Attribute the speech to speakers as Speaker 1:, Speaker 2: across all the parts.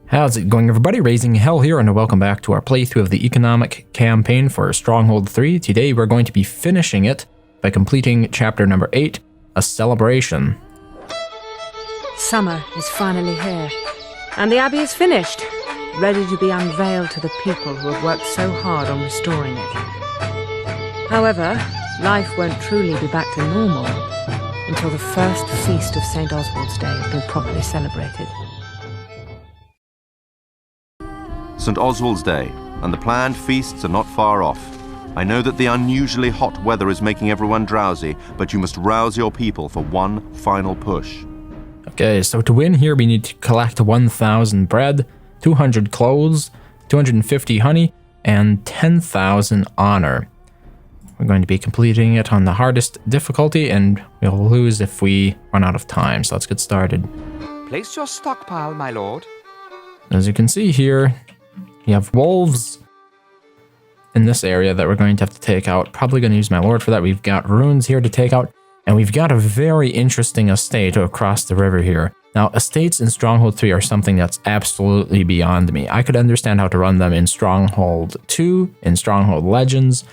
Speaker 1: How's it going, everybody? RazingHel here, and welcome back to our playthrough of the economic campaign for Stronghold 3. Today we're going to be finishing it by completing chapter number 8, A Celebration.
Speaker 2: Summer is finally here, and the Abbey is finished, ready to be unveiled to the people who have worked so hard on restoring it. However, life won't truly be back to normal until the first feast of St. Oswald's Day has been properly celebrated.
Speaker 3: St. Oswald's Day, and the planned feasts are not far off. I know that the unusually hot weather is making everyone drowsy, but you must rouse your people for one final push.
Speaker 1: Okay, so to win here we need to collect 1,000 bread, 200 clothes, 250 honey, and 10,000 honor. We're going to be completing it on the hardest difficulty, and we'll lose if we run out of time, so let's get started.
Speaker 4: Place your stockpile, my lord.
Speaker 1: As you can see here, we have wolves in this area that we're going to have to take out. Probably going to use my lord for that. We've got runes here to take out, and we've got a very interesting estate across the river here. Now, estates in Stronghold 3 are something that's absolutely beyond me. I could understand how to run them in Stronghold 2, in Stronghold Legends,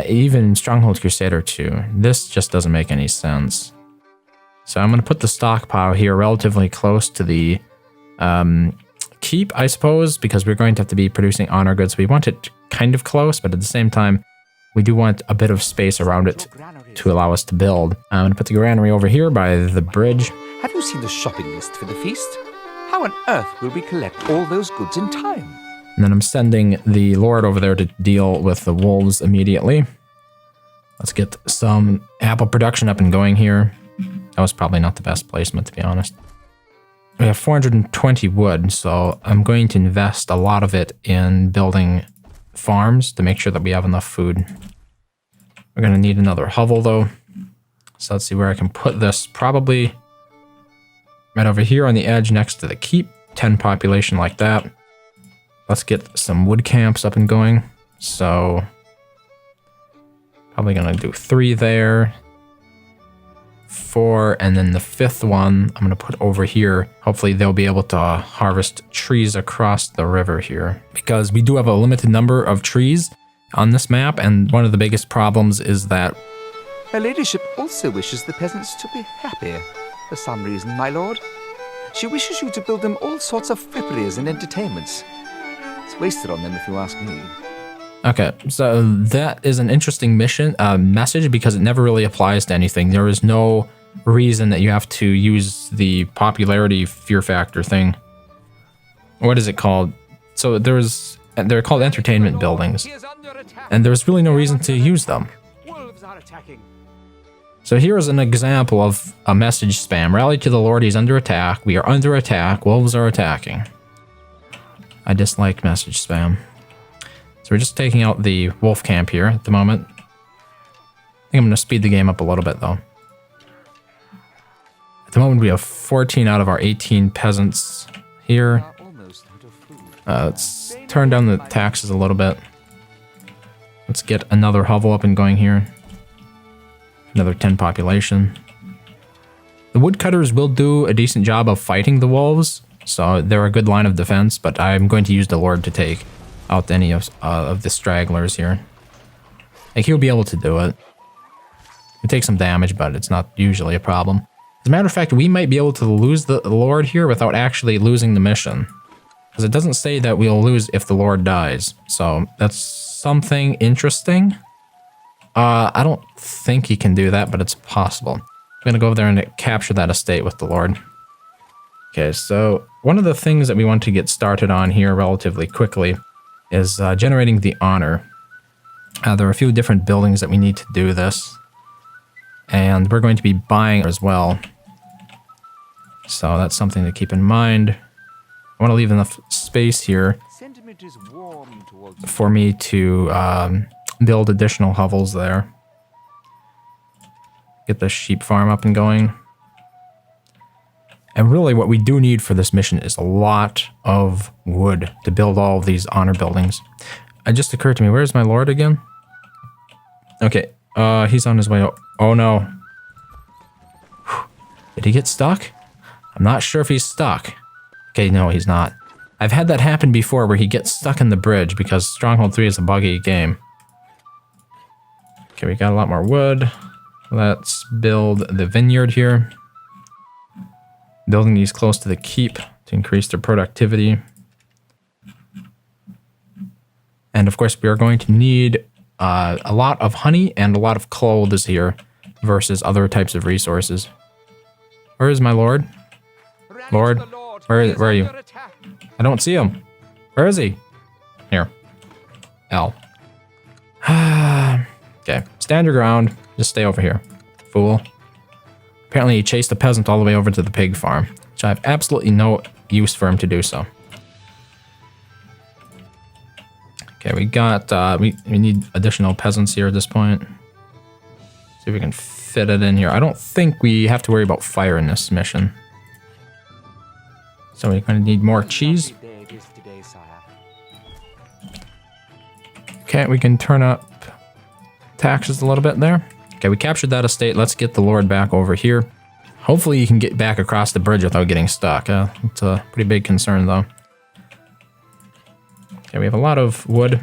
Speaker 1: even in Stronghold Crusader 2. This just doesn't make any sense. So I'm going to put the stockpile here relatively close to the keep, I suppose, because we're going to have to be producing honor goods. We want it kind of close, but at the same time, we do want a bit of space around it to allow us to build. I'm going to put the granary over here by the bridge.
Speaker 4: Have you seen the shopping list for the feast? How on earth will we collect all those goods in time?
Speaker 1: And then I'm sending the lord over there to deal with the wolves immediately. Let's get some apple production up and going here. That was probably not the best placement, to be honest. We have 420 wood, so I'm going to invest a lot of it in building farms to make sure that we have enough food. We're going to need another hovel, though. So let's see where I can put this. Probably right over here on the edge next to the keep. 10 population like that. Let's get some wood camps up and going. So probably going to do 3 there. 4, and then the 5th one I'm going to put over here. Hopefully they'll be able to harvest trees across the river here, because we do have a limited number of trees on this map, and one of the biggest problems is that
Speaker 4: Her ladyship also wishes the peasants to be happy, for some reason, my lord. She wishes you to build them all sorts of fripperies and entertainments. It's wasted on them, if you ask me.
Speaker 1: Okay, so that is an interesting message, because it never really applies to anything. There is no reason that you have to use the popularity fear factor thing. What is it called? So they're called entertainment buildings, and there's really no reason to use them. So here is an example of a message spam. Rally to the Lord, he's under attack. We are under attack. Wolves are attacking. I dislike message spam. So we're just taking out the wolf camp here at the moment. I think I'm going to speed the game up a little bit, though. At the moment, we have 14 out of our 18 peasants here. Let's turn down the taxes a little bit. Let's get another hovel up and going here. Another 10 population. The woodcutters will do a decent job of fighting the wolves, so they're a good line of defense, but I'm going to use the lord to take out any of the stragglers here. Like, he'll be able to do it. It takes some damage, but it's not usually a problem. As a matter of fact, we might be able to lose the lord here without actually losing the mission, because it doesn't say that we'll lose if the lord dies. So that's something interesting. I don't think he can do that, but it's possible. I'm gonna go over there and capture that estate with the lord. Okay, so one of the things that we want to get started on here relatively quickly is generating the honor. There are a few different buildings that we need to do this, and we're going to be buying as well. So that's something to keep in mind. I want to leave enough space here for me to build additional hovels there. Get the sheep farm up and going. And really what we do need for this mission is a lot of wood to build all of these honor buildings. It just occurred to me, where's my lord again? Okay, he's on his way. Oh no. Did he get stuck? I'm not sure if he's stuck. Okay, no, he's not. I've had that happen before where he gets stuck in the bridge because Stronghold 3 is a buggy game. Okay, we got a lot more wood. Let's build the vineyard here. Building these close to the keep to increase their productivity. And of course, we are going to need a lot of honey and a lot of clothes here versus other types of resources. Where is my lord? Lord, where are you? I don't see him. Where is he? Here. L. Okay, stand your ground. Just stay over here, fool. Apparently he chased the peasant all the way over to the pig farm, which I have absolutely no use for him to do so. Okay, we got, we need additional peasants here at this point. See if we can fit it in here. I don't think we have to worry about fire in this mission. So we're going to need more cheese. Okay, we can turn up taxes a little bit there. Okay, we captured that estate. Let's get the lord back over here. Hopefully you can get back across the bridge without getting stuck. It's a pretty big concern though. Okay, we have a lot of wood.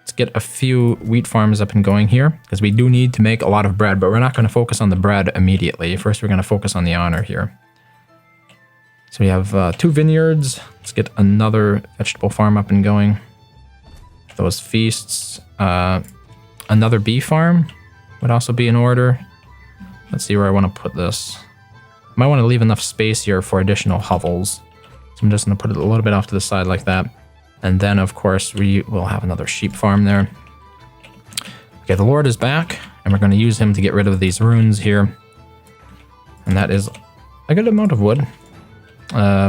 Speaker 1: Let's get a few wheat farms up and going here because we do need to make a lot of bread, but we're not going to focus on the bread immediately. First, we're going to focus on the honor here. So we have 2 vineyards. Let's get another vegetable farm up and going. Those feasts. Another bee farm would also be in order. Let's see where I want to put this. I might want to leave enough space here for additional hovels. So I'm just going to put it a little bit off to the side like that. And then, of course, we will have another sheep farm there. Okay, the lord is back, and we're going to use him to get rid of these runes here. And that is a good amount of wood.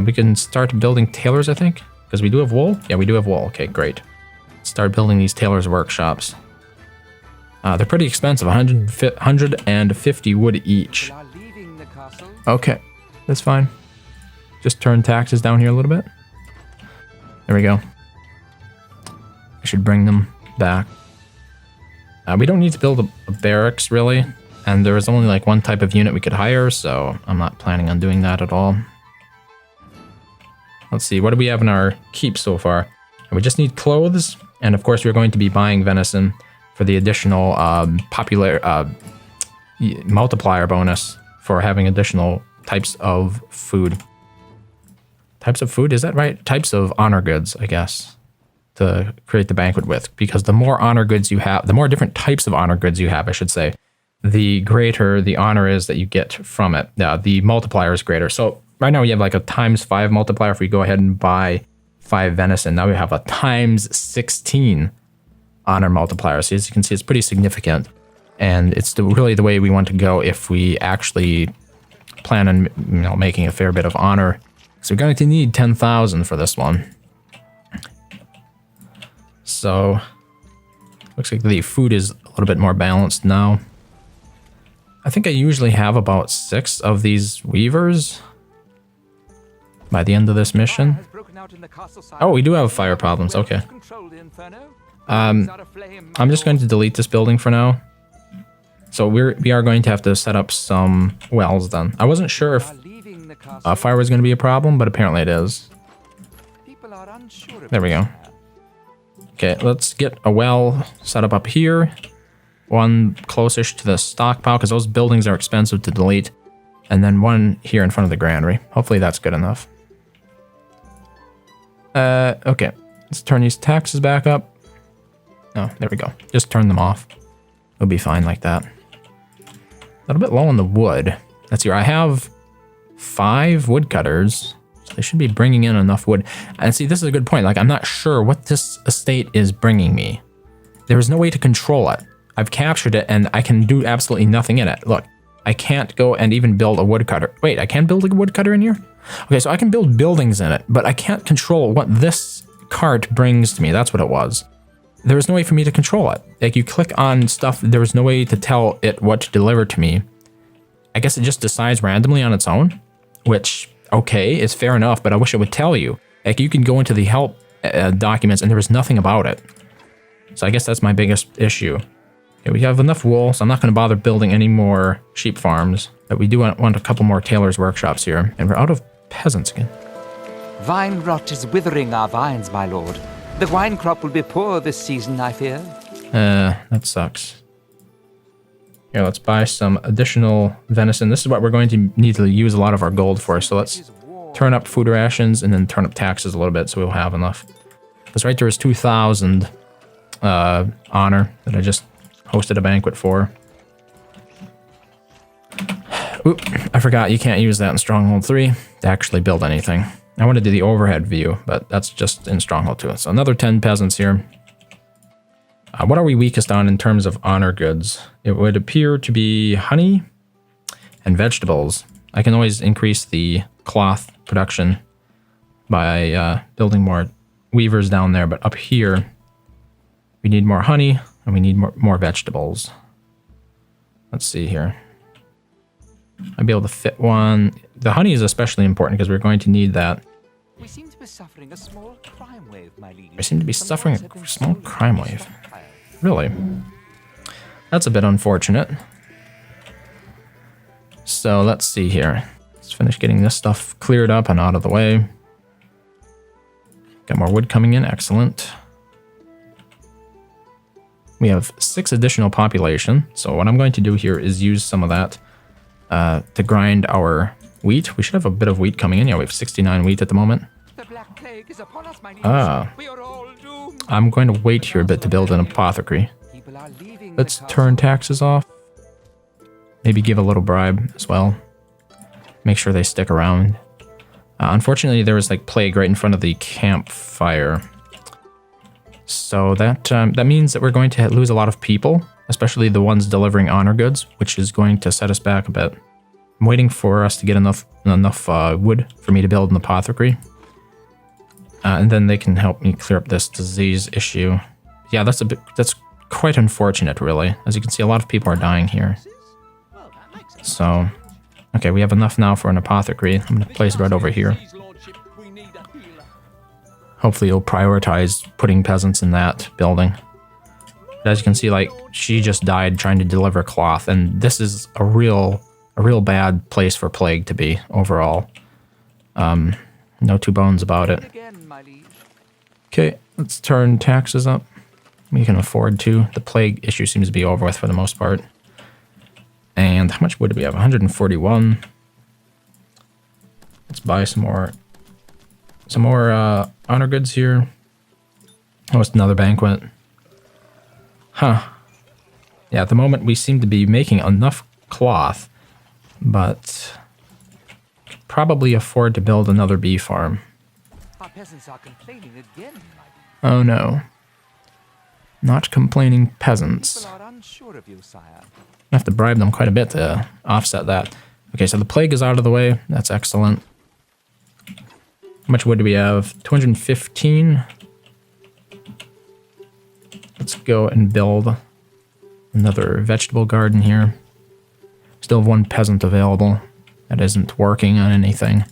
Speaker 1: We can start building tailors, I think, because we do have wool. Yeah, we do have wool. Okay, great. Start building these tailors' workshops. They're pretty expensive, 150 wood each. Okay, that's fine. Just turn taxes down here a little bit. There we go. I should bring them back. We don't need to build a barracks, really. And there is only like one type of unit we could hire, so I'm not planning on doing that at all. Let's see, what do we have in our keep so far? We just need clothes, and of course we're going to be buying venison for the additional multiplier bonus for having additional types of food. Types of food, is that right? Types of honor goods, I guess, to create the banquet with. Because the more honor goods you have, the more different types of honor goods you have, I should say, the greater the honor is that you get from it. The multiplier is greater. So right now we have like a ×5 multiplier if we go ahead and buy 5 venison. Now we have a ×16 honor multiplier. So as you can see, it's pretty significant. And it's really the way we want to go if we actually plan on making a fair bit of honor. So we're going to need 10,000 for this one. So looks like the food is a little bit more balanced now. I think I usually have about 6 of these weavers by the end of this mission. Oh, we do have fire problems. Okay. I'm just going to delete this building for now. So we are going to have to set up some wells then. I wasn't sure if fire was going to be a problem, but apparently it is. There we go. Okay, let's get a well set up here. One closest to the stockpile, because those buildings are expensive to delete. And then one here in front of the granary. Hopefully that's good enough. Okay. Let's turn these taxes back up. Oh, there we go. Just turn them off. It'll be fine like that. A little bit low on the wood. Let's see, I have 5 woodcutters. So they should be bringing in enough wood. And see, this is a good point. Like, I'm not sure what this estate is bringing me. There is no way to control it. I've captured it and I can do absolutely nothing in it. Look, I can't go and even build a woodcutter. Wait, I can build a woodcutter in here? Okay, so I can build buildings in it, but I can't control what this cart brings to me. That's what it was. There was no way for me to control it. Like, you click on stuff, there was no way to tell it what to deliver to me. I guess it just decides randomly on its own, which, okay, is fair enough, but I wish it would tell you. Like, you can go into the help documents and there was nothing about it. So I guess that's my biggest issue. Okay, we have enough wool, so I'm not going to bother building any more sheep farms. But we do want a couple more tailors' workshops here. And we're out of peasants again.
Speaker 4: Vine rot is withering our vines, my lord. The wine crop will be poor this season, I fear.
Speaker 1: That sucks. Here, let's buy some additional venison. This is what we're going to need to use a lot of our gold for, so let's turn up food rations and then turn up taxes a little bit so we'll have enough. Because right there is 2,000 honor that I just hosted a banquet for. Oop, I forgot you can't use that in Stronghold 3 to actually build anything. I want to do the overhead view, but that's just in Stronghold 2. So another 10 peasants here. What are we weakest on in terms of honor goods? It would appear to be honey and vegetables. I can always increase the cloth production by building more weavers down there, but up here we need more honey and we need more vegetables. Let's see here. I'll be able to fit one. The honey is especially important because we're going to need that.
Speaker 4: We seem to be suffering a small crime wave, my liege.
Speaker 1: We seem to be suffering a small crime wave. Really? That's a bit unfortunate. So let's see here. Let's finish getting this stuff cleared up and out of the way. Got more wood coming in. Excellent. We have 6 additional population. So what I'm going to do here is use some of that to grind our wheat. We should have a bit of wheat coming in. Yeah, we have 69 wheat at the moment.
Speaker 4: The Black Plague is upon us, my liege. We are all doomed.
Speaker 1: I'm going to wait here a bit to build an apothecary.
Speaker 4: People are leaving
Speaker 1: Let's
Speaker 4: the
Speaker 1: turn taxes off. Maybe give a little bribe as well. Make sure they stick around. Unfortunately, there was like plague right in front of the campfire. So that means that we're going to lose a lot of people, especially the ones delivering honor goods, which is going to set us back a bit. I'm waiting for us to get enough wood for me to build an apothecary. And then they can help me clear up this disease issue. Yeah, that's quite unfortunate, really. As you can see, a lot of people are dying here. So, okay, we have enough now for an apothecary. I'm going to place it right over here. Hopefully you'll prioritize putting peasants in that building. But as you can see, like, she just died trying to deliver cloth, and this is a real bad place for plague to be overall. No two bones about it. Okay, let's turn taxes up. We can afford to. The plague issue seems to be over with for the most part. And how much wood do we have? 141. Let's buy some more honor goods here. Oh, it's another banquet. Huh. Yeah, at the moment we seem to be making enough cloth, but could probably afford to build another bee farm.
Speaker 4: Our peasants are complaining again, my liege.
Speaker 1: Oh no. Not complaining peasants.
Speaker 4: People are unsure of you, sire.
Speaker 1: I have to bribe them quite a bit to offset that. Okay, so the plague is out of the way. That's excellent. How much wood do we have? 215. Let's go and build another vegetable garden here. Still have one peasant available that isn't working on anything.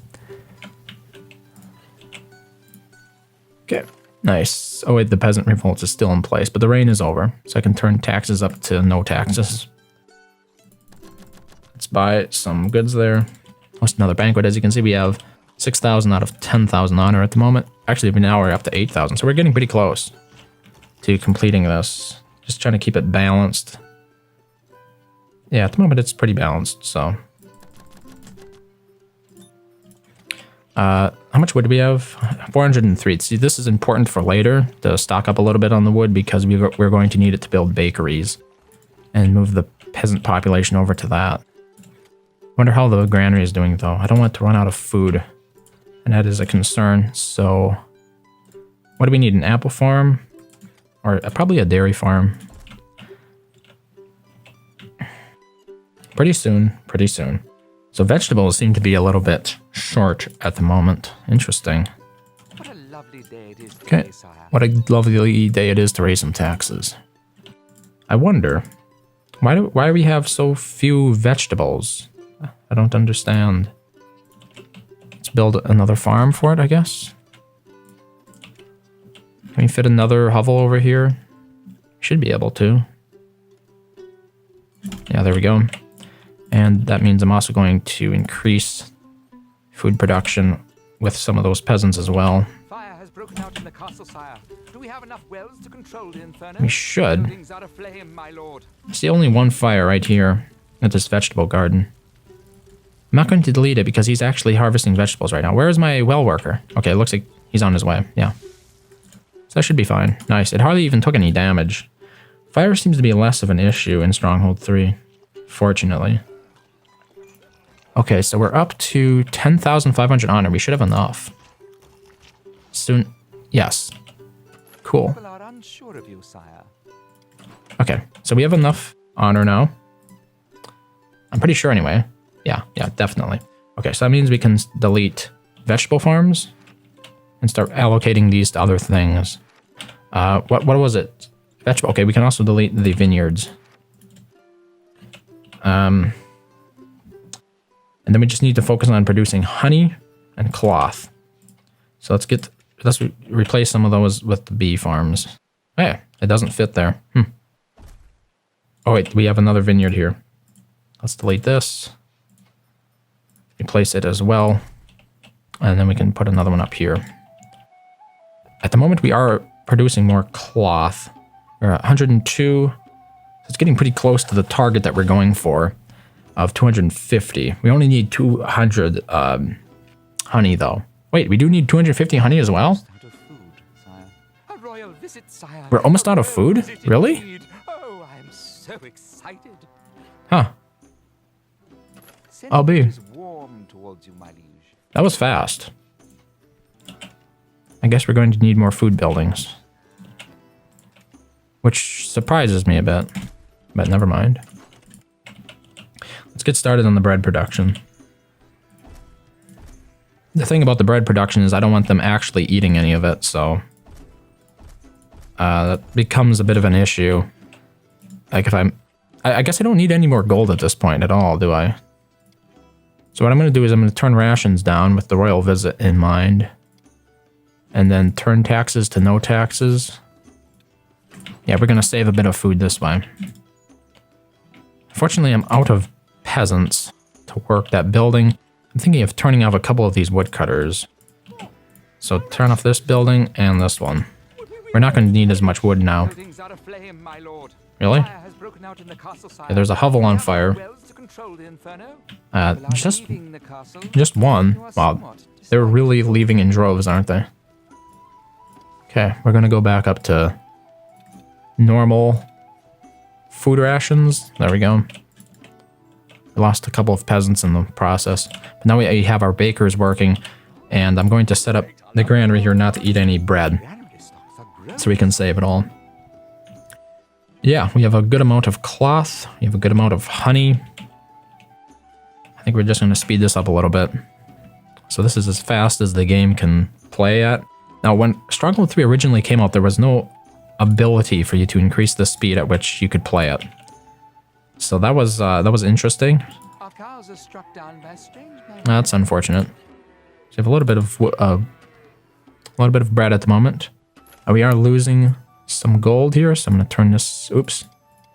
Speaker 1: Okay, nice. Oh wait, the peasant revolt is still in place, but the rain is over, so I can turn taxes up to no taxes. Let's buy some goods there. What's another banquet? As you can see, we have 6,000 out of 10,000 honor at the moment. Actually, now we're up to 8,000, so we're getting pretty close to completing this. Just trying to keep it balanced. Yeah, at the moment it's pretty balanced, so. How much wood do we have? 403. See, this is important for later, to stock up a little bit on the wood, because we're going to need it to build bakeries and move the peasant population over to that. Wonder how the granary is doing, though. I don't want to run out of food, and that is a concern. So, what do we need? An apple farm? Or probably a dairy farm. Pretty soon, pretty soon. So vegetables seem to be a little bit short at the moment. Interesting.
Speaker 4: What a lovely day it is
Speaker 1: Okay,
Speaker 4: today, sire.
Speaker 1: what a lovely day it is to raise some taxes. I wonder, why do we have so few vegetables? I don't understand. Let's build another farm for it, I guess. Can we fit another hovel over here? Should be able to. Yeah, there we go. And that means I'm also going to increase food production with some of those peasants as well.
Speaker 4: Fire has broken out in the castle, sire. Do we have enough wells to control the inferno?
Speaker 1: We should.
Speaker 4: Buildings are aflame, my lord.
Speaker 1: I see only one fire right here at this vegetable garden. I'm not going to delete it because he's actually harvesting vegetables right now. Where is my well worker? Okay, it looks like he's on his way. Yeah. So that should be fine. Nice. It hardly even took any damage. Fire seems to be less of an issue in Stronghold 3, fortunately. Okay, so we're up to 10,500 honor. We should have enough. Soon. Yes. Cool.
Speaker 4: People are unsure of you, sire.
Speaker 1: Okay, so we have enough honor now. I'm pretty sure anyway. Yeah, definitely. Okay, so that means we can delete vegetable farms and start allocating these to other things. What was it? Vegetable. Okay, we can also delete the vineyards. And then we just need to focus on producing honey and cloth. So let's replace some of those with the bee farms. Hey, it doesn't fit there. Oh wait, we have another vineyard here. Let's delete this. Replace it as well. And then we can put another one up here. At the moment we are producing more cloth. We're at 102. It's getting pretty close to the target that we're going for of 250. We only need 200 honey though. Wait, we do need 250 honey as well?
Speaker 4: Out of food, sire. A royal visit, sire.
Speaker 1: We're almost out of food?
Speaker 4: Visit
Speaker 1: Really?
Speaker 4: indeed. Oh, I am so excited.
Speaker 1: Huh. I'll be.
Speaker 4: Sentiment is warm towards you, my liege.
Speaker 1: That was fast. I guess we're going to need more food buildings. Which surprises me a bit. But never mind. Let's get started on the bread production. The thing about the bread production is I don't want them actually eating any of it, so... that becomes a bit of an issue. Like if I guess I don't need any more gold at this point at all, do I? So what I'm going to do is I'm going to turn rations down with the royal visit in mind. And then turn taxes to no taxes. Yeah, we're going to save a bit of food this way. Fortunately, I'm out of peasants to work that building. I'm thinking of turning off a couple of these woodcutters. So turn off this building and this one. We're not going to need as much wood now.
Speaker 4: Buildings are aflame, my lord.
Speaker 1: Really?
Speaker 4: Fire has broken out in the castle, sire.
Speaker 1: Yeah, there's a hovel on fire.
Speaker 4: Wells to control the inferno. People are leaving the castle.
Speaker 1: Just one.
Speaker 4: You are
Speaker 1: Wow,
Speaker 4: somewhat
Speaker 1: they're really leaving in droves, aren't they? Okay, we're going to go back up to normal food rations. There we go. We lost a couple of peasants in the process. But now we have our bakers working, and I'm going to set up the granary here not to eat any bread,
Speaker 4: Granary stocks are growing.
Speaker 1: so we can save it all. Yeah, we have a good amount of cloth. We have a good amount of honey. I think we're just going to speed this up a little bit. So this is as fast as the game can play at. Now, when Stronghold 3 originally came out, there was no ability for you to increase the speed at which you could play it. So that was interesting.
Speaker 4: Our cows are struck down by strange men.
Speaker 1: That's unfortunate. So we have a little bit of bread at the moment. We are losing some gold here, so I'm going to turn this. Oops,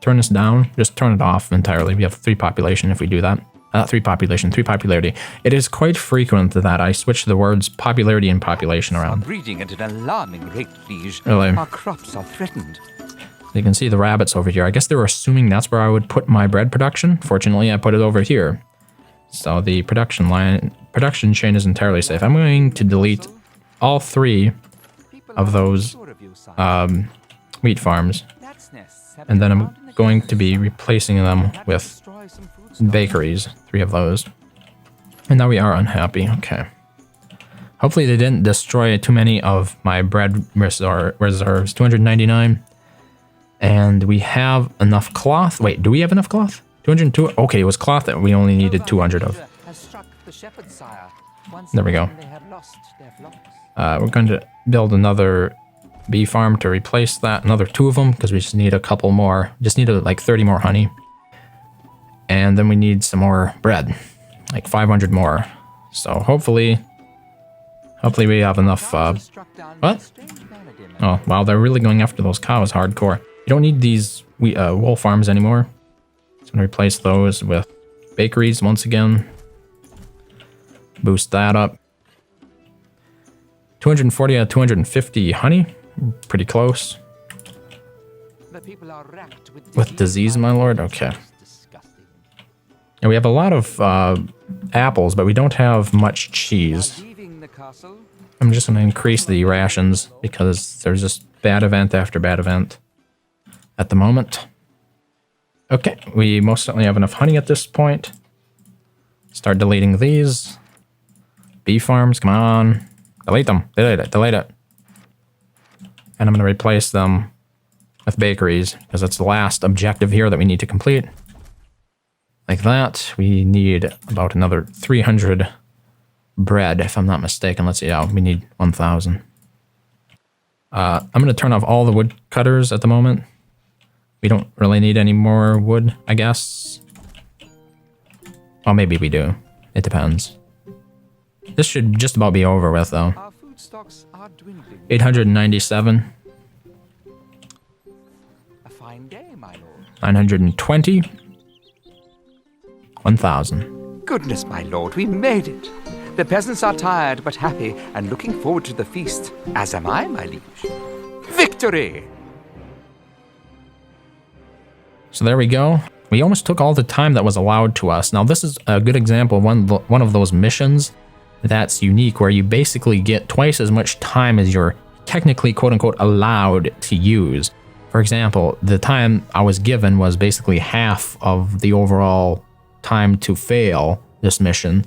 Speaker 1: turn this down. Just turn it off entirely. We have 3 population if we do that. 3 population, 3 popularity. It is quite frequent that I switch the words popularity and population around.
Speaker 4: Breeding at an alarming rate, liege.
Speaker 1: Really?
Speaker 4: Our crops are threatened.
Speaker 1: You can see the rabbits over here. I guess they were assuming that's where I would put my bread production. Fortunately, I put it over here. So the production chain is entirely safe. I'm going to delete all 3 of those wheat farms. And then I'm going to be replacing them with bakeries. 3 of those. And now we are unhappy. Okay. Hopefully they didn't destroy too many of my bread reserves. 299. And we have enough cloth. Wait, do we have enough cloth? 202. Okay, it was cloth that we only needed 200 of. There we go. We're going to build another bee farm to replace that. Another 2 of them, because we just need a couple more. Just need like 30 more honey. And then we need some more bread. Like 500 more. So hopefully we have enough. What? Oh, wow, they're really going after those cows hardcore. You don't need these wool farms anymore. So I'm going to replace those with bakeries once again. Boost that up. 240 out of 250 honey. Pretty close.
Speaker 4: The people are racked
Speaker 1: With disease, my lord? Okay.
Speaker 4: Disgusting.
Speaker 1: And we have a lot of apples, but we don't have much cheese.
Speaker 4: Leaving the castle,
Speaker 1: I'm just going to increase the rations because there's just bad event after bad event at the moment. Okay, we most certainly have enough honey at this point. Start deleting these. Bee farms, come on. Delete them. Delete it. Delete it. And I'm going to replace them with bakeries because that's the last objective here that we need to complete. Like that. We need about another 300 bread, if I'm not mistaken. Let's see. Yeah, we need 1,000. I'm going to turn off all the wood cutters at the moment. We don't really need any more wood, I guess. Well, maybe we do. It depends. This should just about be over with, though.
Speaker 4: our food stocks are dwindling.
Speaker 1: 897.
Speaker 4: A fine day, my lord.
Speaker 1: 920. 1,000.
Speaker 4: Goodness, my lord, we made it. The peasants are tired but happy and looking forward to the feast, as am I, my liege. Victory!
Speaker 1: So there we go. We almost took all the time that was allowed to us. Now this is a good example of one of those missions that's unique, where you basically get twice as much time as you're technically quote-unquote allowed to use. For example, the time I was given was basically half of the overall time to fail this mission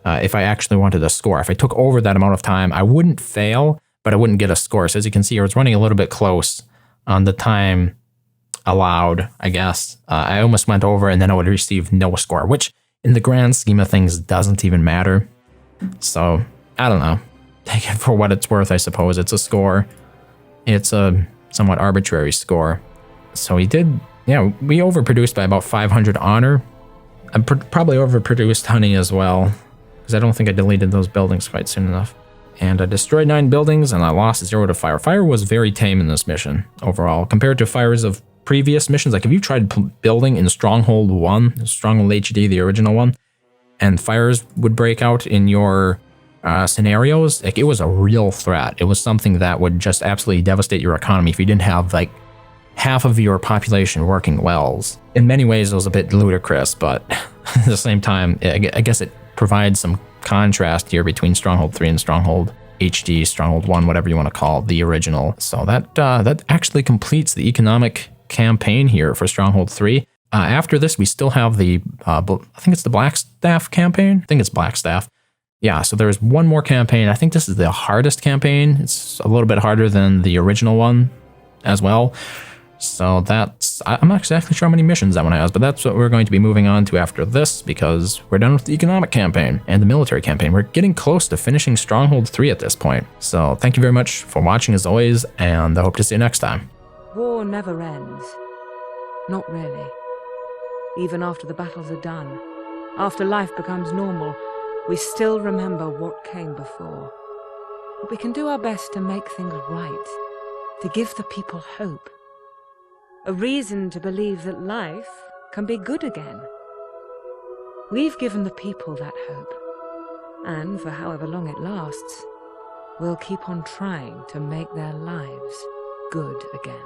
Speaker 1: if I actually wanted a score. If I took over that amount of time, I wouldn't fail, but I wouldn't get a score. So as you can see, I was running a little bit close on the time allowed, I guess. I almost went over and then I would receive no score, which in the grand scheme of things doesn't even matter. So, I don't know. Take it for what it's worth, I suppose. It's a score. It's a somewhat arbitrary score. So we did, yeah, we overproduced by about 500 honor. I probably overproduced honey as well, because I don't think I deleted those buildings quite soon enough. And I destroyed 9 buildings and I lost 0 to fire. Fire was very tame in this mission overall, compared to fires of previous missions. Like if you tried building in Stronghold 1, Stronghold HD, the original one, and fires would break out in your scenarios, like it was a real threat. It was something that would just absolutely devastate your economy if you didn't have like half of your population working wells. In many ways, it was a bit ludicrous, but at the same time, I guess it provides some contrast here between Stronghold 3 and Stronghold HD, Stronghold 1, whatever you want to call the original. So that actually completes the economic campaign here for Stronghold 3. After this, we still have the, I think it's the Blackstaff campaign. I think it's Blackstaff. Yeah, so there's one more campaign. I think this is the hardest campaign. It's a little bit harder than the original one as well. So that's, I'm not exactly sure how many missions that one has, but that's what we're going to be moving on to after this, because we're done with the economic campaign and the military campaign. We're getting close to finishing Stronghold 3 at this point. So thank you very much for watching as always, and I hope to see you next time.
Speaker 2: War never ends. Not really. Even after the battles are done, after life becomes normal, we still remember what came before. But we can do our best to make things right, to give the people hope. A reason to believe that life can be good again. We've given the people that hope, and for however long it lasts, we'll keep on trying to make their lives good again.